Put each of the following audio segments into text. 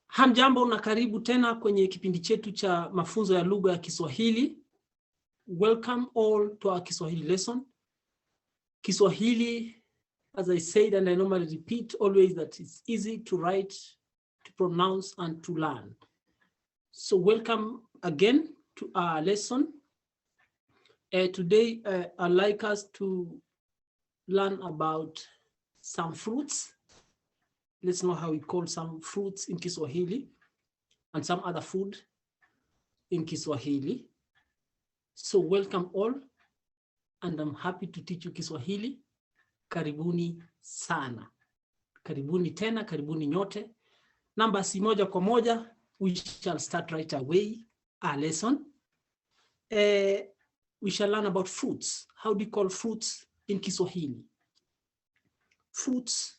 Hamjambo na karibu tena kwenye kipindi chetu cha mafunzo ya lugha ya Kiswahili. Welcome all to our Kiswahili lesson. Kiswahili, as I said and I normally repeat always, that it's easy to write, to pronounce and to learn. So welcome again to our lesson. Today I'd like us to learn about some fruits. Let's know how we call some fruits in Kiswahili and some other food in Kiswahili. So welcome all, and I'm happy to teach you Kiswahili. Karibuni sana. Karibuni tena, karibuni nyote. Namba si moja kwa moja, we shall start right away our lesson. We shall learn about fruits. How do you call fruits in Kiswahili? Fruits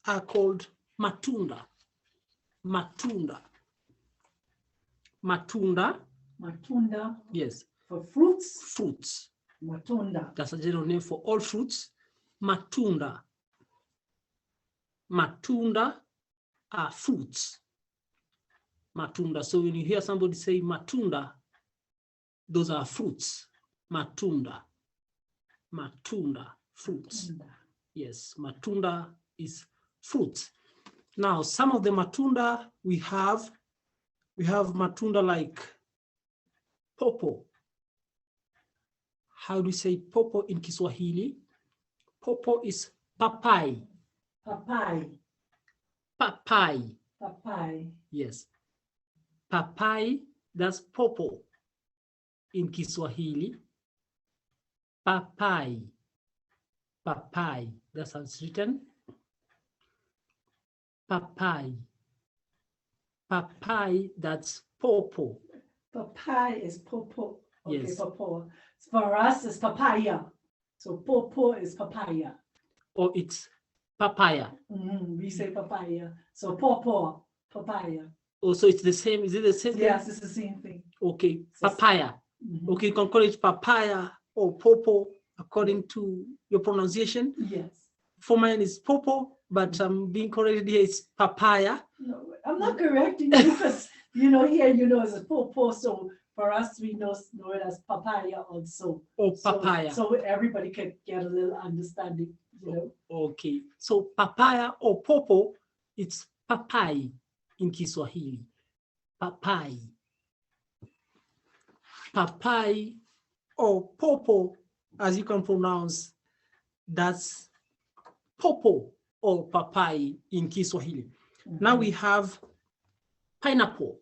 are called matunda. Matunda. Matunda. Matunda. Yes. For fruits. Fruits. Matunda. That's a general name for all fruits. Matunda. Matunda are fruits. Matunda. So when you hear somebody say matunda, those are fruits. Matunda. Matunda. Fruits. Matunda. Yes. Matunda is fruits. Now, some of the matunda we have matunda like popo. How do you say popo in Kiswahili? Popo is papai. Papai. Papai. Papai. Yes. Papai, that's popo in Kiswahili. Papai. Papai. That's how it's written. Papai. Papai, that's popo. Papai is popo. Okay, Yes. popo. For us, it's papaya. So popo is papaya. Or it's papaya. We say papaya. So popo, papaya. Oh, so it's the same. Is it the same thing? Yes, it's the same thing. Okay, papaya. Okay, you can call it papaya or popo according to your pronunciation. Yes. For mine is popo, but I'm being corrected here. It's papaya. No, I'm not correcting you because, here, it's a popo. So for us, we know it as papaya also. Or papaya. So everybody can get a little understanding, Okay, so papaya or popo, it's papai in Kiswahili. Papai. Papai or popo, as you can pronounce, that's popo or papai in Kiswahili. Now we have pineapple.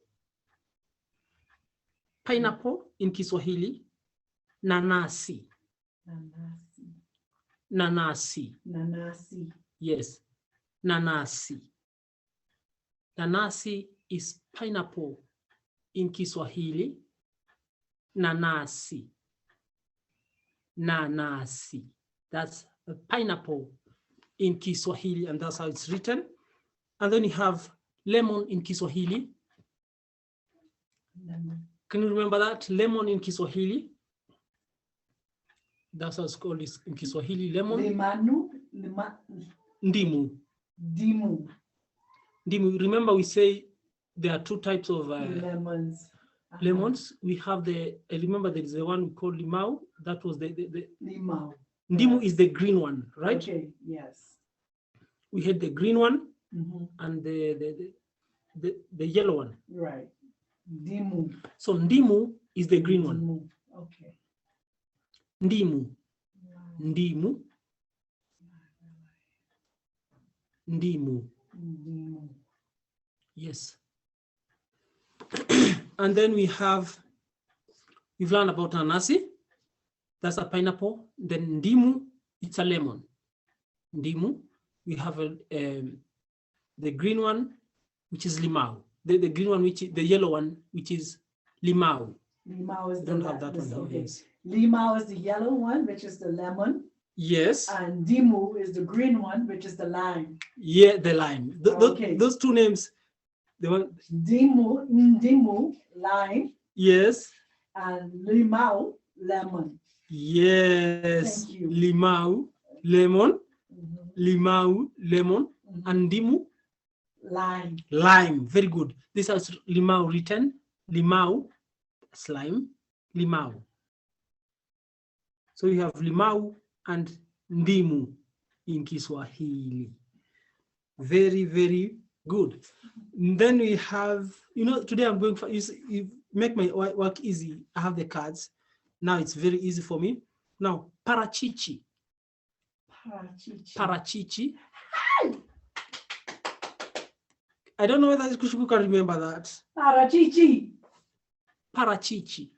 Pineapple in Kiswahili, nanasi. Nanasi. Nanasi. Nanasi. Yes, nanasi. Nanasi is pineapple in Kiswahili. Nanasi. Nanasi. That's a pineapple in Kiswahili, and that's how it's written. And then you have lemon in Kiswahili. Lemon. Can you remember that? Lemon in Kiswahili. That's how it's called in Kiswahili. Lemon. Limanu. Ndimu. Dimu. Ndimu. Remember, we say there are two types of Lemons. lemons. We have I remember there is the one we call limau. That was the Limau. Ndimu is the green one, right? Okay, yes. We had the green one and the yellow one. Right. Dimu. So ndimu is the green one. Dimu. Okay. Ndimu. Ndimu. Ndimu. Dimu. Yes. And then we've learned about nanasi. That's a pineapple. Then ndimu, it's a lemon. Ndimu. We have the green one, which is limau. The green one, the yellow one, which is limau. Limau is Don't have that one. Okay. Yes. Limau is the yellow one, which is the lemon. Yes. And dimu is the green one, which is the lime. Yeah, the lime. Okay. Those two names. The one. Dimu, lime. Yes. And limau, lemon. Yes. Thank you. Limau, lemon. Limau, lemon. And ndimu. Lime. Lime, very good. This is limau written. Limau, slime, limau. So you have limau and ndimu in Kiswahili. Very, very good. And then we have, today I'm going for, you make my work easy. I have the cards. Now it's very easy for me. Now, parachichi. Parachichi. I don't know whether you can remember that. Parachichi. Parachichi.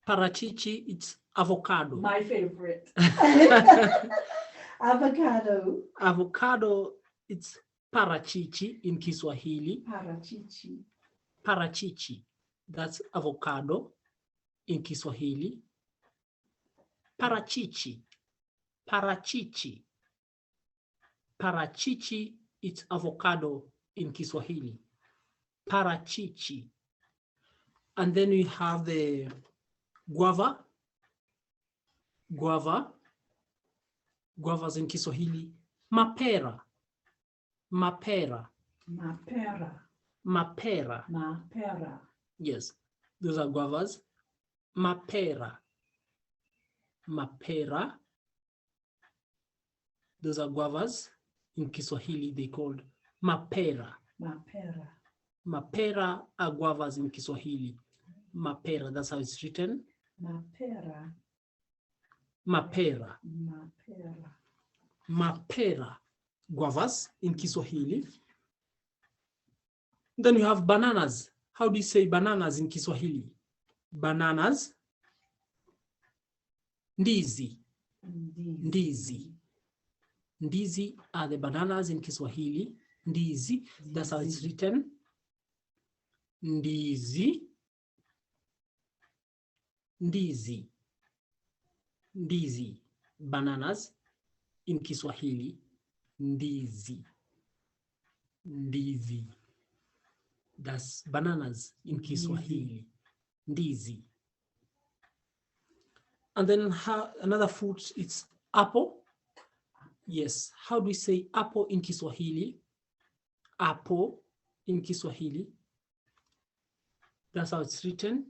Parachichi, it's avocado. My favorite. Avocado. Avocado, it's parachichi in Kiswahili. Parachichi. Parachichi, that's avocado in Kiswahili. Parachichi. Parachichi. Parachichi, it's avocado in Kiswahili. Parachichi. And then we have the guava. Guava. Guavas in Kiswahili. Mapera. Mapera. Mapera. Mapera. Mapera. Yes, those are guavas. Mapera. Mapera. Those are guavas. In Kiswahili, they called mapera. Mapera. Mapera are guavas in Kiswahili. Mapera, that's how it's written. Mapera. Mapera. Mapera. Mapera. Guavas in Kiswahili. Then you have bananas. How do you say bananas in Kiswahili? Bananas. Ndizi. Ndizi. Ndizi are the bananas in Kiswahili. Ndizi. That's how it's written. Ndizi. Ndizi. Ndizi. Bananas in Kiswahili. Ndizi. Ndizi. That's bananas in Kiswahili. Ndizi. And then another fruit, it's apple. Yes. How do we say apple in Kiswahili? Apple in Kiswahili. That's how it's written.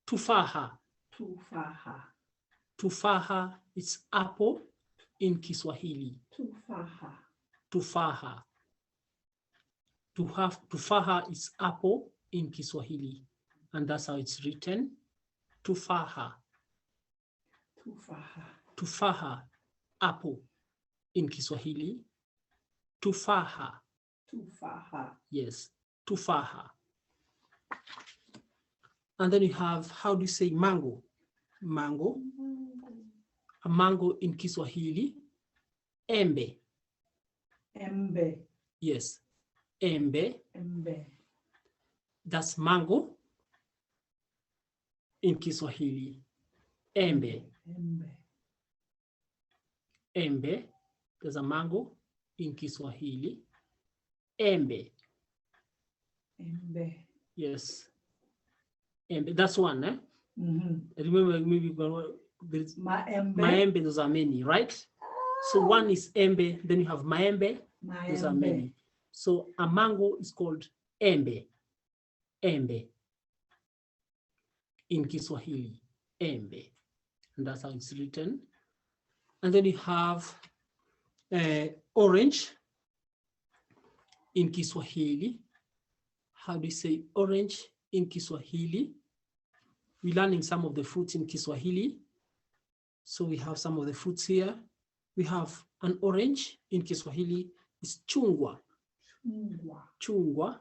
Tufaha. Tufaha. Tufaha, it's apple in Kiswahili. Tufaha. Tufaha. Tufaha is apple in Kiswahili. And that's how it's written. Tufaha. Tufaha. Tufaha, apple in Kiswahili. Tufaha. Tufaha. Yes, tufaha. And then you have, how do you say mango? Mango. A mango in Kiswahili. Embe. Embe. Yes, embe. Embe. That's mango in Kiswahili. Embe. Embe. Embe. There's a mango in Kiswahili. Embe. Embe. Yes. Embe. That's one, eh? Remember, maybe there's Maembe. maembe, those are many, right? So one is embe, then you have maembe, those are many. So a mango is called embe. Embe. In Kiswahili, embe. And that's how it's written. And then you have orange in Kiswahili. How do you say orange in Kiswahili? We're learning some of the fruits in Kiswahili. So we have some of the fruits here. We have an orange in Kiswahili. It's chungwa. Chungwa. Chungwa.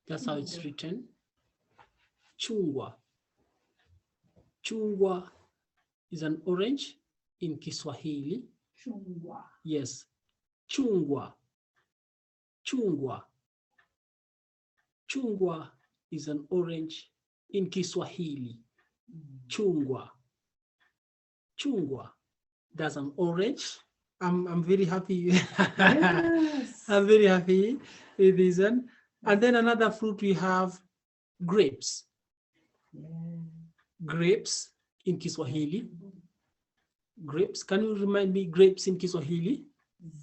That's how it's written. Chungwa. Chungwa is an orange in Kiswahili. Chungwa. Yes. Chungwa. Chungwa. Chungwa is an orange in Kiswahili. Chungwa. Chungwa. That's an orange. I'm very happy. Yes. I'm very happy with this one. And then another fruit we have grapes. Yeah. Grapes in Kiswahili. Grapes. Can you remind me grapes in Kiswahili?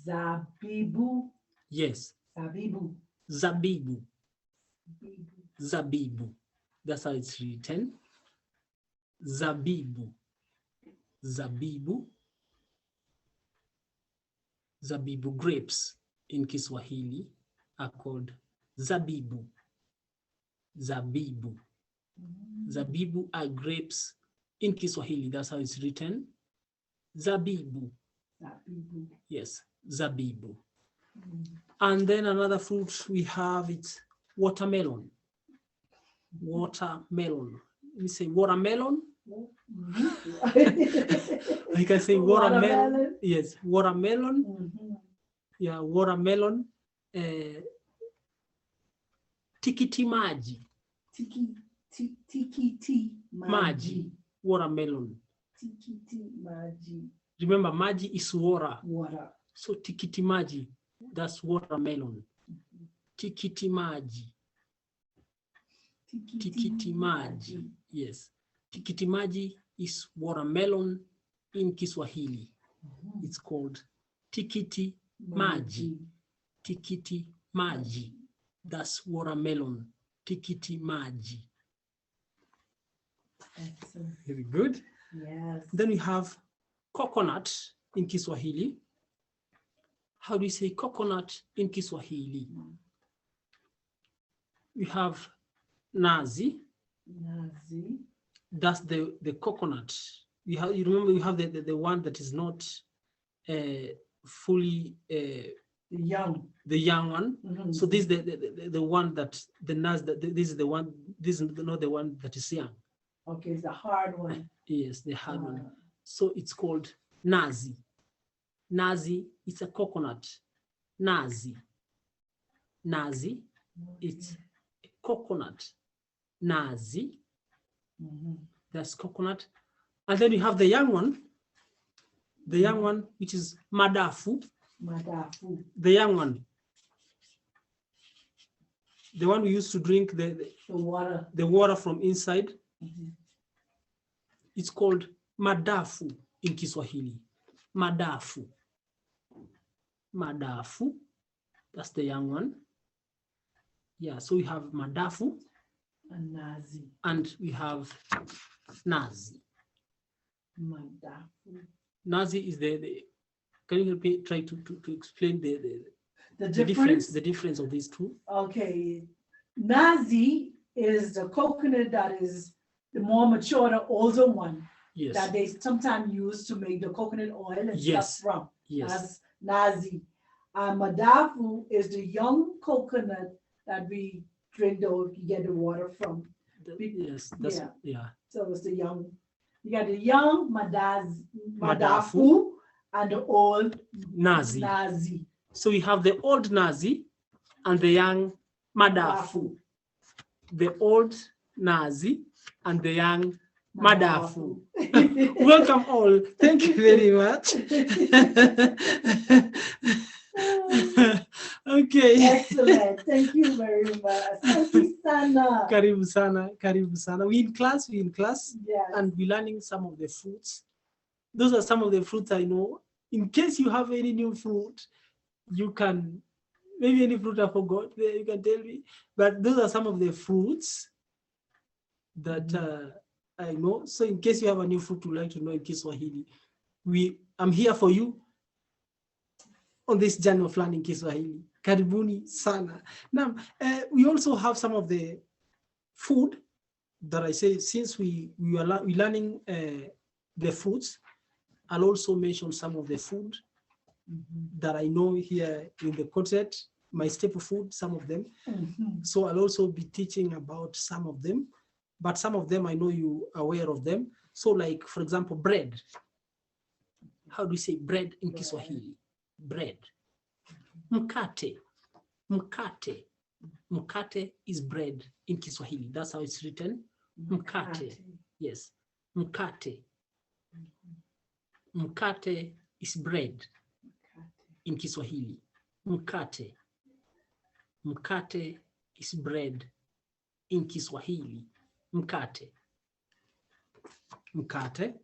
Zabibu. Yes. Zabibu. Zabibu. Zabibu. That's how it's written. Zabibu. Zabibu. Zabibu. Grapes in Kiswahili are called zabibu. Zabibu. Zabibu are grapes in Kiswahili. That's how it's written. Zabibu. Zabibu. Yes, zabibu. And then another fruit we have, it's watermelon. Watermelon. We say watermelon. I can say watermelon. Yes, watermelon. Yeah, watermelon. Tikiti maji. Tikiti maji. Watermelon. Tikiti maji. Remember, maji is water. Water. So tikiti maji, that's watermelon. Tikiti maji. Tikiti maji. Yes. Tikiti maji is watermelon in Kiswahili. It's called tikiti maji. Tikiti maji. That's watermelon. Tikiti maji. Excellent. Very good. Yes. Then we have coconut in Kiswahili. How do you say coconut in Kiswahili? We have nazi. Nazi. That's the coconut. You remember you have the one that is not fully young. The young one. So this is the one that the nazi. This is the one. This is not the one that is young. Okay, it's the hard one. Yes, the hard one. So it's called nazi. Nazi, it's a coconut. Nazi. Nazi, it's a coconut. Nazi. That's coconut. And then you have the young one. The young one, which is madafu. Madafu. The young one. The one we used to drink the water. The water from inside. It's called madafu in Kiswahili. Madafu. Madafu. That's the young one. Yeah, so we have madafu. And nazi. And we have nazi. Madafu. Nazi is the can you help me try to explain the difference? The difference of these two? Okay. Nazi is the coconut that is the more mature, the older one. Yes. That they sometimes use to make the coconut oil and stuff from. Yes. That's nazi. And madafu is the young coconut that we drink you get the water from. Yes. That's, yeah. So it's the young. You got the young madafu and the old nazi. So we have the old nazi and the young madafu. The old nazi and the young madafu. Welcome all. Thank you very much. Okay. Excellent. Thank you very much. Asante sana. Karibu sana. Karibu sana. We in class. Yes. And we're learning some of the fruits. Those are some of the fruits I know. In case you have any new fruit, you can, maybe any fruit I forgot, you can tell me. But those are some of the fruits that I know. So in case you have a new fruit you'd like to know in Kiswahili, I'm here for you on this journey of learning Kiswahili. Karibuni sana. Now, we also have some of the food that I say, since we are learning the fruits, I'll also mention some of the food that I know here in the concept, my staple food, some of them. So I'll also be teaching about some of them, but some of them I know you are aware of them. So like, for example, bread. How do you say bread in Kiswahili? Bread. Mkate. Mkate. Mkate is bread in Kiswahili. That's how it's written. Mkate. Yes. Mkate. Mkate is bread in Kiswahili. Mkate. Mkate is bread in Kiswahili. Mkate. Mkate.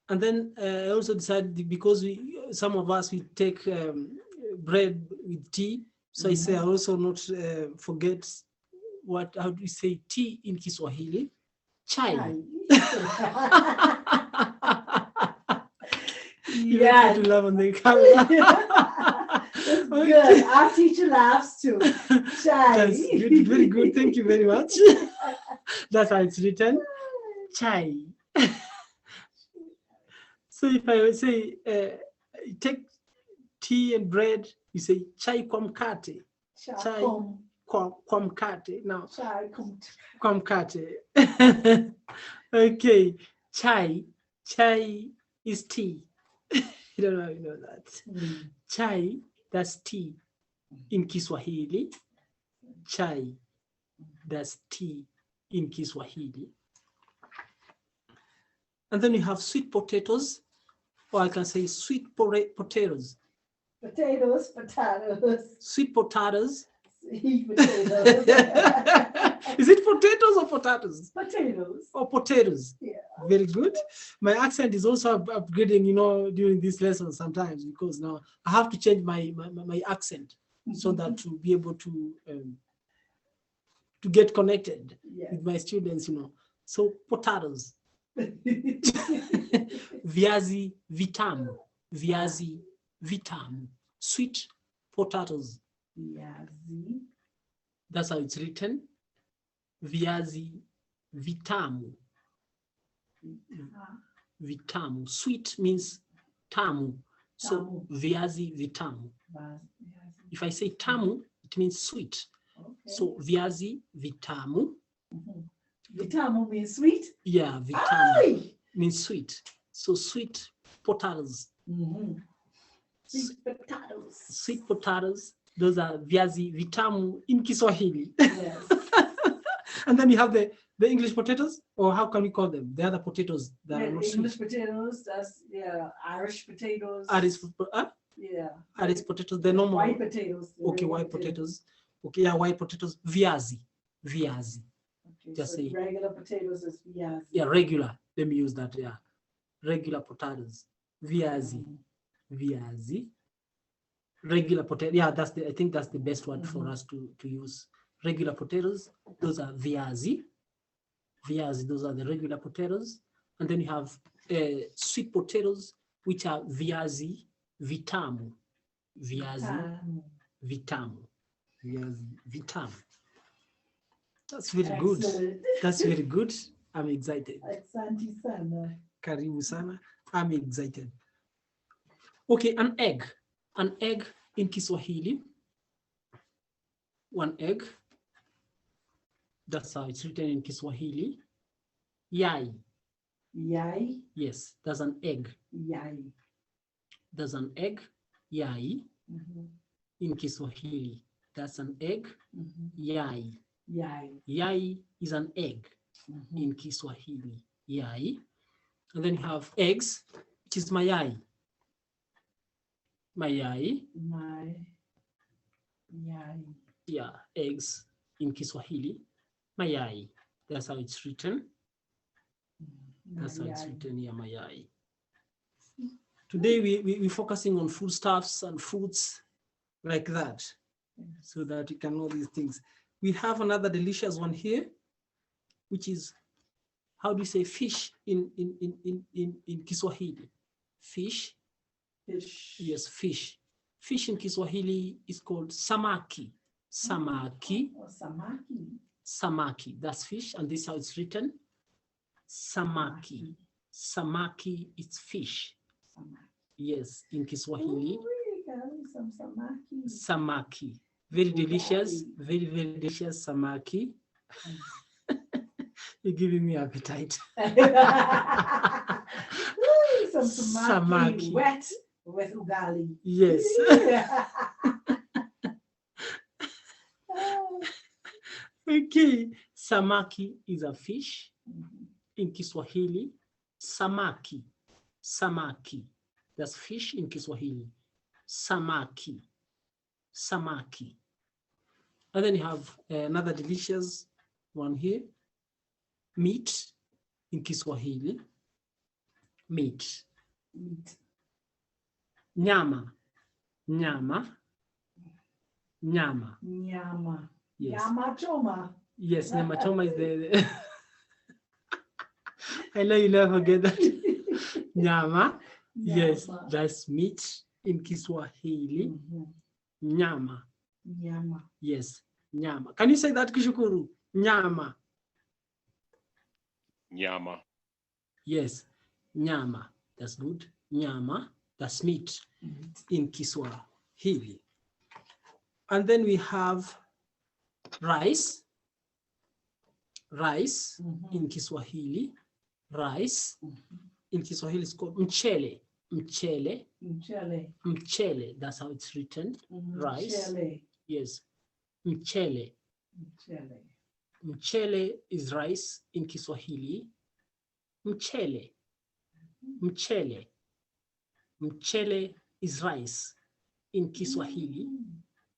And then I also decided, because some of us, we take bread with tea. So I say I also not forget how do you say tea in Kiswahili? Chai. Yeah. To laugh on the camera. That's good. Our teacher laughs too. Chai. That's good, very good. Thank you very much. That's how it's written. Chai. So if I would say take tea and bread, you say chai kwa mkate. Chai kwa mkate. Now, chai kwa mkate. Okay. Chai is tea. You don't know, you know that. Chai, that's tea in Kiswahili. Chai, that's tea in Kiswahili. And then you have sweet potatoes, or I can say sweet potatoes. Potatoes. Sweet potatoes. Sweet potatoes. Is it potatoes or potatoes? Potatoes. Or potatoes. Yeah. Very good. My accent is also upgrading, during these lessons sometimes, because now I have to change my accent so that to be able to get connected with my students, So potatoes. Viazi vitamu. Viazi vitamu. Sweet potatoes. Viazi. That's how it's written. Viazi vitamu. Vitamu. Sweet means tamu. So viazi vitamu. If I say tamu, it means sweet. Okay. So viazi vitamu. Vitamu means sweet? Yeah, vitamu means sweet. So sweet potatoes. Sweet potatoes. Sweet potatoes. Those are viazi vitamu in Kiswahili. Yes. And then you have the English potatoes, or how can we call them? The other potatoes that are not English sweet. potatoes, that's Irish potatoes. Yeah. Irish potatoes, the normal. White potatoes. Okay, white potatoes. Okay, yeah, white potatoes. Viazi. Okay, just so say regular potatoes is viazi. Yeah, regular. Let me use that. Yeah, regular potatoes. Viazi. Regular potato. Yeah, I think that's the best word for us to use. Regular potatoes. Those are viazi. Those are the regular potatoes. And then you have sweet potatoes, which are viazi vitamu. Viazi vitamu. That's very good. That's very good. I'm excited. Asante sana. Karibu sana. I'm excited. Okay, an egg. An egg in Kiswahili. One egg. That's how it's written in Kiswahili. Yai. Yai? Yes, that's an egg. Yai. There's an egg. Yai. In Kiswahili. That's an egg. Yai. Yai is an egg in Kiswahili. Yai. And then you have eggs, which is mayai. Mayai. Yeah, eggs in Kiswahili. Mayai. That's how it's written. That's how it's written here, mayai. Today we're focusing on foodstuffs and foods like that, so that you can know these things. We have another delicious one here, which is, how do you say fish in Kiswahili? Fish. Yes, fish. Fish in Kiswahili is called samaki. Samaki. Samaki. That's fish, and this is how it's written. Samaki. Samaki is fish. Yes, in Kiswahili. Some samaki. Samaki. Very delicious. Very, very delicious samaki. You're giving me appetite. Some samaki. Wet with ugali. Yes. Okay. Samaki is a fish. In Kiswahili, samaki. Samaki. That's fish in Kiswahili. Samaki. Samaki. And then you have another delicious one here. Meat in Kiswahili. Meat. Meat. Nyama. Nyama. Nyama. Nyama. Yes. Nyama choma. Yes, nyama choma is the I know you never forget that. Nyama. Yes, Nyama. that's meat in Kiswahili. Mhm. Nyama. Nyama. Yes, nyama. Can you say that, Kishukuru? Nyama. Nyama. Yes, nyama. That's good. Nyama. That's meat in Kiswahili. And then we have rice. Rice in Kiswahili. Rice in Kiswahili is called mchele. Mchele. Mchele. Mchele. That's how it's written. Rice. Mchele. Yes. Mchele. Mchele. Mchele is rice in Kiswahili. Mchele. Mchele. Mchele is rice in Kiswahili.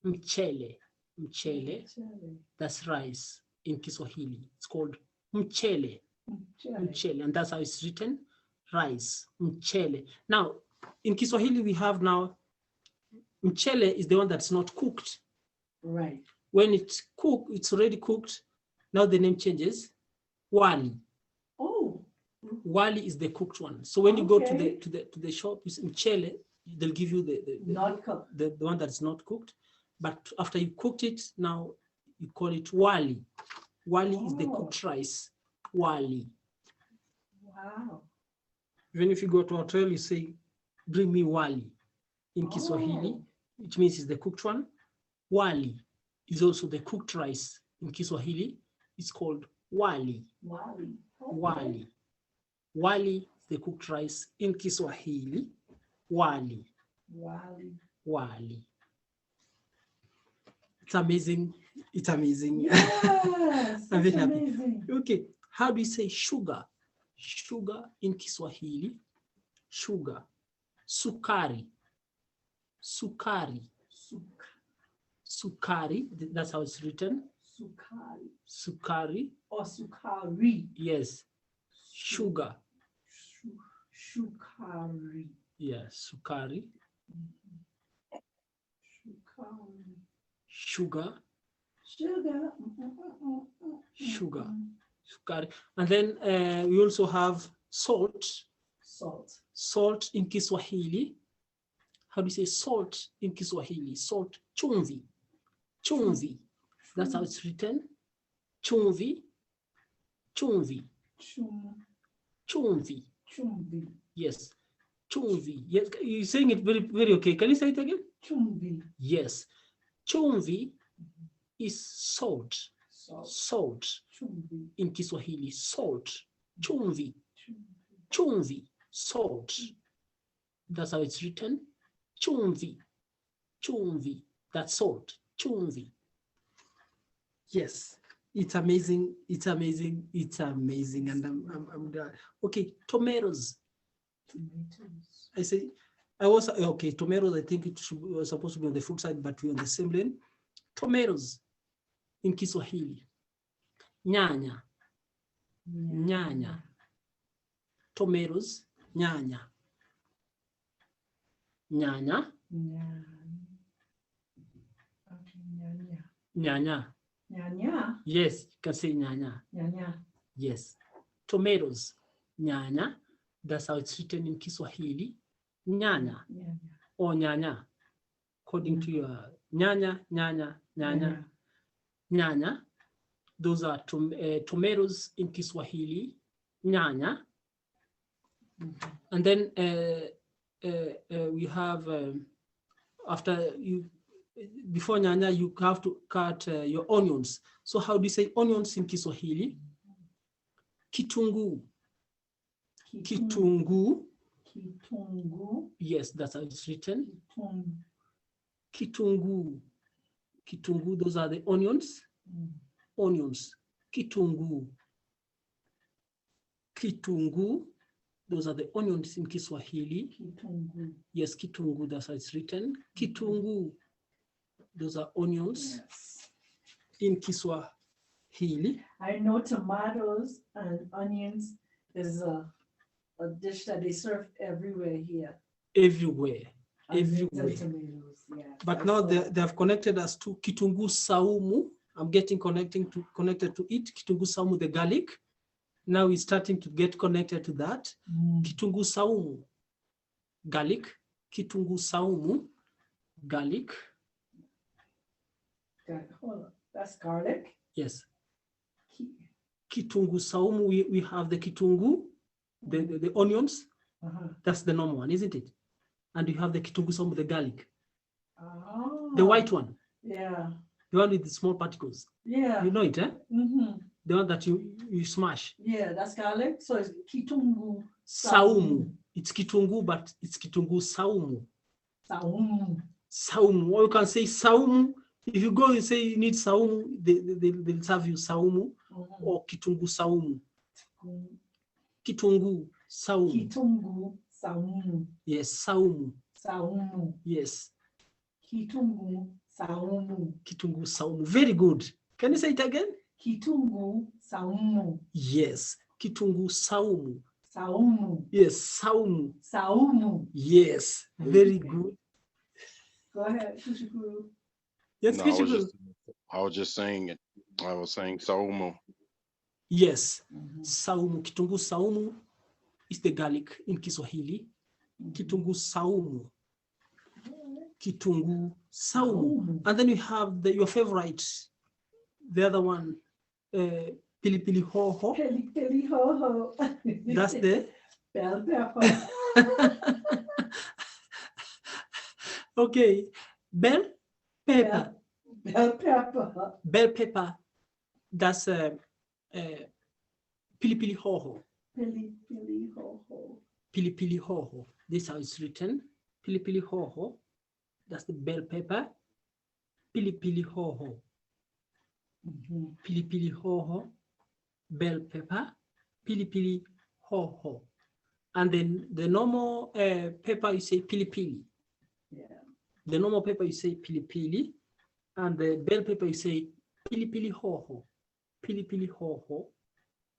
Mchele. Mchele. Mchele. That's rice in Kiswahili. It's called mchele. Mchele. Mchele. And that's how it's written. Rice. Mchele. Now, in Kiswahili, we have now mchele is the one that's not cooked. Right. When it's cooked, it's already cooked. Now the name changes. Wali. Oh. Wali is the cooked one. So when you go to Okay. the shop, you say mchele, they'll give you Not cooked. the one that's not cooked. But after you cooked it, now you call it wali. Wali is the cooked rice. Wali. Wow. Even if you go to a hotel, you say, bring me wali. In Kiswahili, which means it's the cooked one. Wali is also the cooked rice. In Kiswahili, it's called wali. Wali. Okay. Wali. Wali is the cooked rice. In Kiswahili, wali. Wali. Wali. It's amazing. It's amazing. Yes. I'm very That's happy. amazing. Okay, how do you say sugar? Sugar in Kiswahili. Sugar. Sukari. Sukari. Sukari. That's how it's written. Sukari. Sukari. Or sukari. Yes. Sugar. Sukari. Yes. Sukari. Sukari. Sugar. Sugar. Sugar. Sukari. And then we also have salt. Salt. Salt in Kiswahili. How do you say salt in Kiswahili? Salt. Chumvi. Chumvi. That's how it's written. Chumvi. Chumvi. Chumvi. Chumvi. Yes. Chumvi. Yes. You're saying it very, very okay. Can you say it again? Chumvi. Yes. Chumvi is salt. Salt. Salt Chumvi. in Kiswahili. Salt. Chumvi. Chumvi. Salt. That's how it's written. Chumvi. Chumvi. That's salt. Chumvi. Yes. It's amazing. It's amazing. It's amazing. And I'm glad. Okay. Tomatoes. Tomatoes. I say, I was, okay, tomatoes, I think was supposed to be on the fruit side, but we're on the same lane. Tomatoes in Kiswahili. Nyanya. Nyanya. Tomatoes. Nyanya. Nyanya. Nyanya. Nyanya. Yes, you can say nyanya. Nyanya. Yes. Tomatoes. Nyanya. That's how it's written in Kiswahili. Nyanya. Nyanya. Or nyanya. According to your nyanya, nyanya, nyanya, nyanya. Those are tomatoes in Kiswahili. Nyanya. And then we have, after you, before nyanya, you have to cut your onions. So how do you say onions in Kiswahili? Kitunguu. Kitunguu. Kitunguu. Yes, that's how it's written. Kitunguu. Kitunguu. Kitunguu, those are the onions. Onions. Kitunguu. Kitunguu. Those are the onions in Kiswahili. Kitunguu. Yes, kitunguu, that's how it's written. Kitunguu. Those are onions in Kiswahili. I know tomatoes and onions is a dish that they serve everywhere here. Everywhere. Onions Everywhere. and tomatoes, yeah. But now they have connected us to Kitungu Saumu. I'm getting connected to it. Kitungu Saumu, the garlic. Now it's starting to get connected to that. Kitungu Saumu, garlic. Kitungu Saumu, garlic. Hold on. That's garlic. Yes. Kitungu Saumu, we have the kitungu, the onions. That's the normal one, isn't it? And you have the Kitungu Saumu, the garlic. Oh. The white one. Yeah. The one with the small particles. Yeah. You know it, eh? Mm-hmm. The one that you smash. Yeah, that's garlic. So it's Kitungu Saumu. It's Kitungu, but it's Kitungu Saumu. Saumu. Saumu. Or you can say Saumu. If you go and say you need Saumu, they'll serve you Saumu or Kitungu Saumu. Kitungu Saumu. Kitungu Saumu. Yes, Saumu. Saumu. Yes. Kitungu Saumu. Kitungu Saumu. Very good. Can you say it again? Kitungu Saumu. Yes. Kitungu Saumu. Saumu. Yes, Saumu. Saumu. Yes. Very good. Go ahead, Kushukuru. Yes, No, Kushukuru. I was just saying it. I was saying Saumu. Yes. Saumu. Kitungu Saumu is the garlic in Kiswahili. Kitungu Saumu. Kitungu Saumu. And then you have your favorite, the other one, Pilipili Hoho. Pili ho ho. That's the bell pepper. okay. Bell pepper. Bell pepper. Bell pepper. That's Pilipili Hoho. Pili ho ho. Pilipili Hoho. This is how it's written. Pilipili Hoho. That's the bell pepper. Pilipili Hoho. Pilipili Hoho. Bell pepper. Pilipili Hoho. And then the normal pepper, you say pilipili. Yeah. The normal pepper, you say pilipili. And the bell pepper, you say pilipili hoho. Pilipili hoho.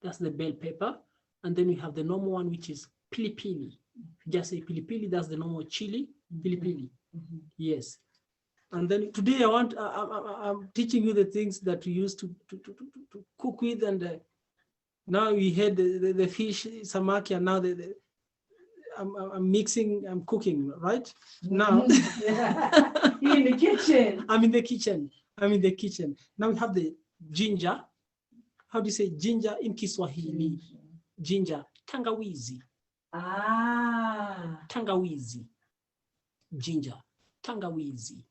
That's the bell pepper. And then we have the normal one, which is pilipili. If you just say pilipili, that's the normal chili. Pilipili. Yes. And then today I'm teaching you the things that we used to cook with. And now we had the fish, samaki, and now I'm mixing, I'm cooking, right? Now. You're in the kitchen. I'm in the kitchen. Now we have the ginger. How do you say ginger in Kiswahili? Ginger. Tangawizi. Tangawizi. Ginger. Tangawizi.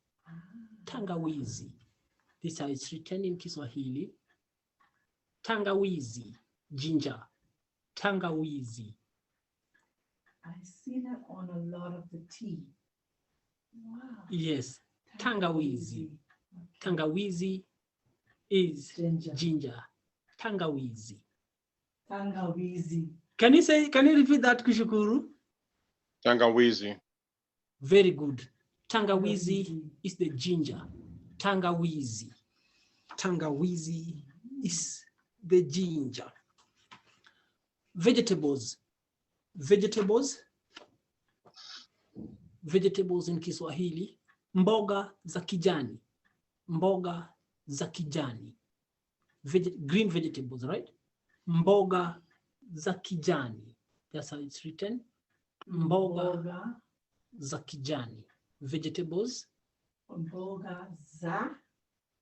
Tangawizi. This is how it's written in Kiswahili. Tangawizi. Ginger. Tangawizi. I see that on a lot of the tea. Wow. Yes. Tangawizi. Tangawizi is ginger. Tangawizi. Tangawizi. Can you repeat that, Kushukuru? Tangawizi. Very good. Tangawizi is the ginger. Tangawizi. Tangawizi is the ginger. Vegetables. Vegetables in Kiswahili. Mboga za kijani. Mboga za kijani. Green vegetables, right? Mboga za kijani. That's how it's written. Mboga za kijani. Vegetables. Mboga za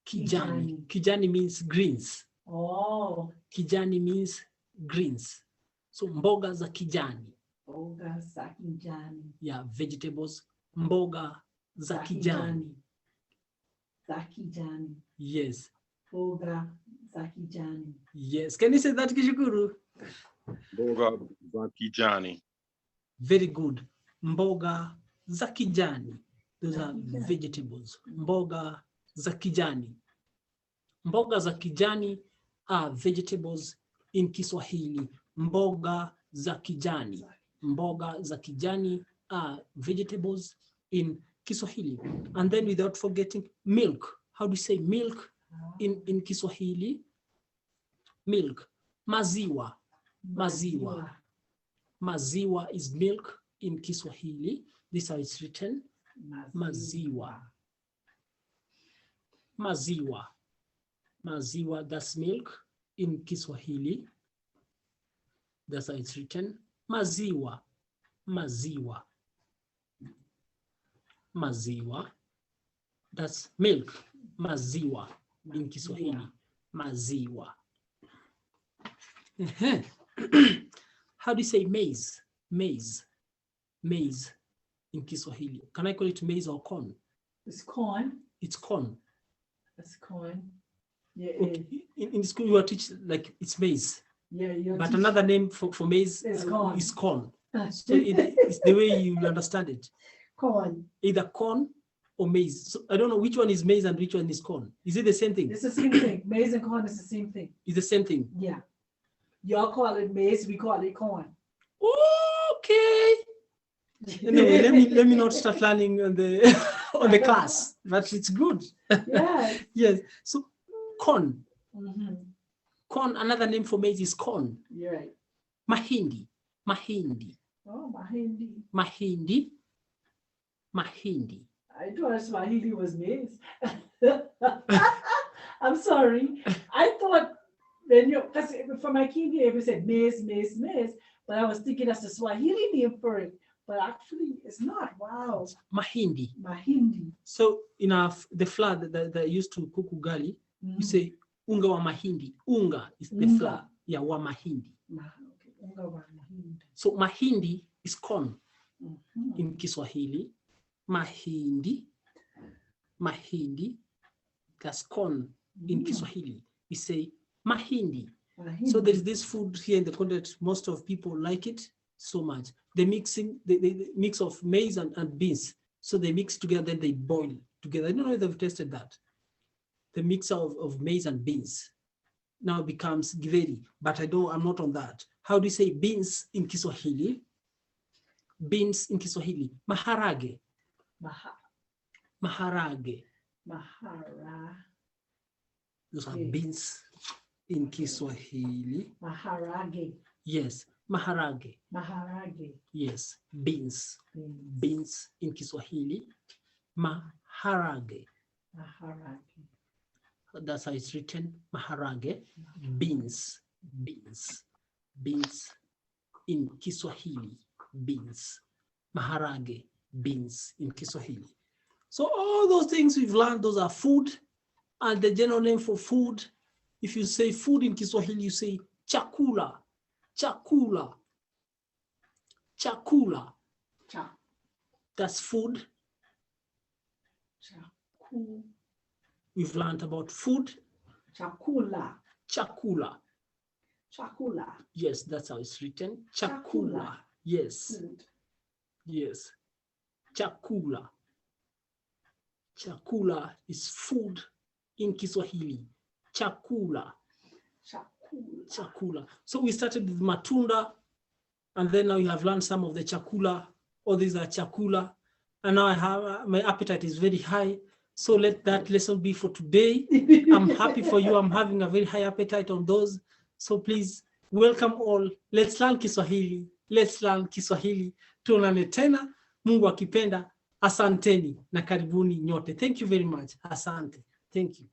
kijani. Kijani means greens. Oh. Kijani means greens. So mboga za kijani. Mboga za kijani. Yeah, vegetables. Mboga za kijani. Za kijani. Yes. Mboga za kijani. Yes. Can you say that, Kishukuru? Mboga za kijani. Very good. Mboga za kijani. Those are vegetables. Mboga za kijani. Mboga za kijani are vegetables in Kiswahili. Mboga za kijani. Mboga za kijani are vegetables in Kiswahili. And then without forgetting milk. How do you say milk in Kiswahili? Milk. Maziwa. Maziwa. Maziwa is milk in Kiswahili. This is how it's written. Maziwa. Maziwa. Maziwa, that's milk in Kiswahili. That's how it's written. Maziwa. Maziwa. Maziwa. That's milk. Maziwa in Kiswahili. Maziwa. How do you say maize? Maize. Maize in Kiswahili. Can I call it maize or corn? It's corn. It's corn. It's corn. Yeah. Okay. In school, you are teach like it's maize. Yeah. But another name for maize is corn. Is corn. So it's the way you understand it. Corn. Either corn or maize. So I don't know which one is maize and which one is corn. Is it the same thing? It's the same thing. Maize and corn is the same thing. It's the same thing. Yeah. Y'all call it maize, we call it corn. Okay. Anyway, let me not start learning on the class, but it's good. Yeah. Yes. So corn. Mm-hmm. Corn. Another name for maize is corn. You're right. Mahindi. Mahindi. Oh, mahindi. Mahindi. Mahindi. I thought Swahili was maize. I'm sorry. I thought when you, because for my kid, you said maize, maize, maize, but I was thinking that's the Swahili name for it. But actually, it's not. Wow. Mahindi. Mahindi. So in the flour that used to cook ugali, you say unga wa mahindi. Unga is the flour. Yeah, wa mahindi. Okay. Unga wa mahindi. So mahindi is corn in Kiswahili. Mahindi. Mahindi. That's corn in Kiswahili. We say mahindi. So there is this food here in the continent. Most of people like it so much. The mix of maize and beans. So they mix together, then they boil together. I don't know if they've tasted that. The mixture of maize and beans now becomes githeri, but I'm not on that. How do you say beans in Kiswahili? Beans in Kiswahili. Maharage. Maharage. Those are beans in Kiswahili. Maharage. Yes, maharage. Maharage. Yes, beans. Beans in Kiswahili. Maharage. Maharage. That's how it's written. Maharage. Beans. Beans. Beans in Kiswahili. Beans. Maharage. Beans in Kiswahili. So all those things we've learned, those are food. And the general name for food, if you say food in Kiswahili, you say chakula. Chakula. Chakula. That's food. We've learned about food. Chakula. Chakula. Chakula. Yes, that's how it's written. Chakula. Yes. Food. Yes. Chakula. Chakula is food in Kiswahili. Chakula. Chakula. So we started with matunda, and then now you have learned some of the chakula. All these are chakula. And now I have my appetite is very high. So let that lesson be for today. I'm happy for you. I'm having a very high appetite on those. So please welcome all. Let's learn Kiswahili. Let's learn Kiswahili. Tuonane tena. Mungu akipenda. Asanteni na karibuni nyote. Thank you very much. Asante. Thank you.